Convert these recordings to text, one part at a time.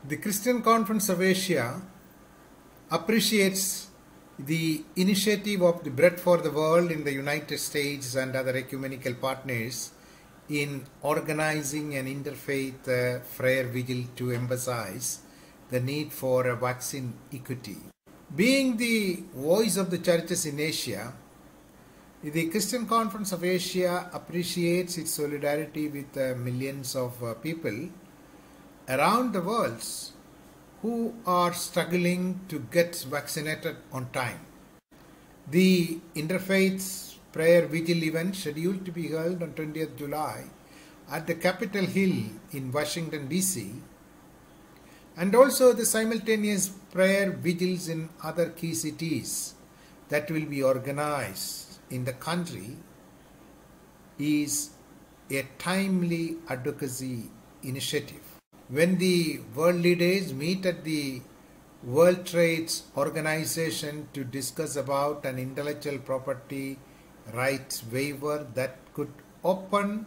The Christian Conference of Asia appreciates the initiative of the Bread for the World in the United States and other ecumenical partners in organizing an interfaith prayer vigil to emphasize the need for a vaccine equity. Being the voice of the churches in Asia, the Christian Conference of Asia appreciates its solidarity with millions of people around the world who are struggling to get vaccinated on time. The Interfaith Prayer Vigil event scheduled to be held on 20th July at the Capitol Hill in Washington DC, and also the simultaneous prayer vigils in other key cities that will be organized in the country is a timely advocacy initiative. When the world leaders meet at the World Trade Organization to discuss about an intellectual property rights waiver that could open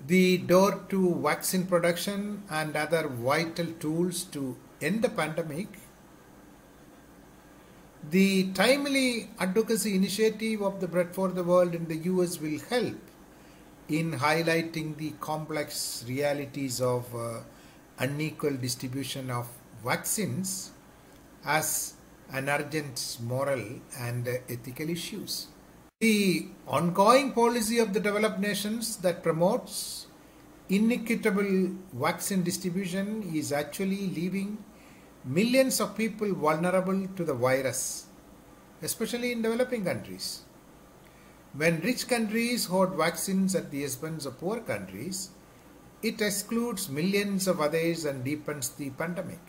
the door to vaccine production and other vital tools to end the pandemic, the timely advocacy initiative of the Bread for the World in the US will help in highlighting the complex realities of unequal distribution of vaccines as an urgent moral and ethical issues. The ongoing policy of the developed nations that promotes inequitable vaccine distribution is actually leaving millions of people vulnerable to the virus, especially in developing countries. When rich countries hoard vaccines at the expense of poor countries, it excludes millions of others and deepens the pandemic.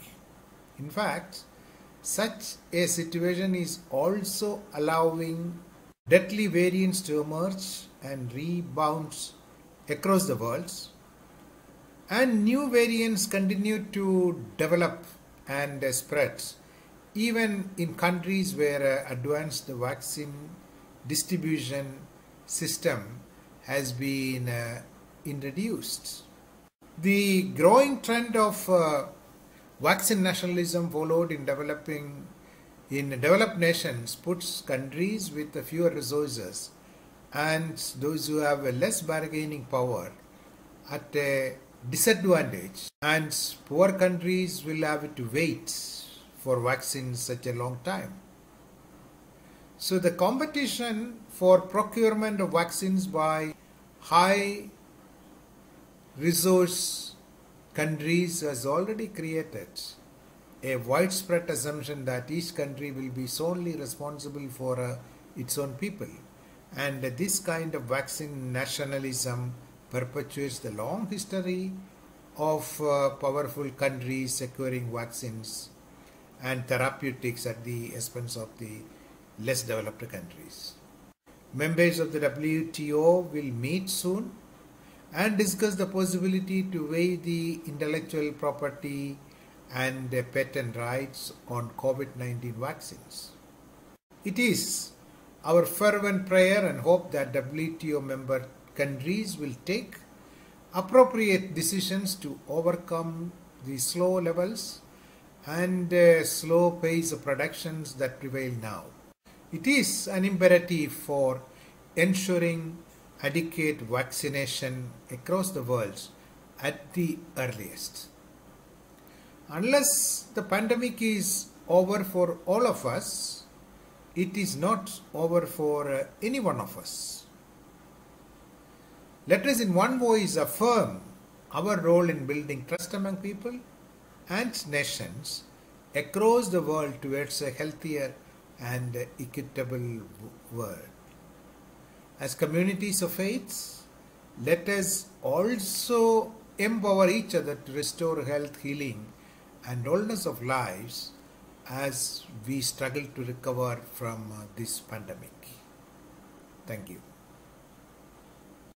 In fact, such a situation is also allowing deadly variants to emerge and rebounds across the world, and new variants continue to develop and spread even in countries where advanced vaccine distribution system has been introduced. The growing trend of vaccine nationalism followed in developed nations puts countries with fewer resources and those who have less bargaining power at a disadvantage, and poor countries will have to wait for vaccines such a long time. So the competition for procurement of vaccines by high resource countries has already created a widespread assumption that each country will be solely responsible for its own people. And this kind of vaccine nationalism perpetuates the long history of powerful countries securing vaccines and therapeutics at the expense of the less developed countries. Members of the WTO will meet soon and discuss the possibility to waive the intellectual property and patent rights on COVID-19 vaccines. It is our fervent prayer and hope that WTO member countries will take appropriate decisions to overcome the slow levels and slow pace of productions that prevail now. It is an imperative for ensuring adequate vaccination across the world at the earliest. Unless the pandemic is over for all of us, it is not over for any one of us. Let us in one voice affirm our role in building trust among people and nations across the world towards a healthier and equitable world. As communities of faith, let us also empower each other to restore health, healing, and wholeness of lives as we struggle to recover from this pandemic. Thank you.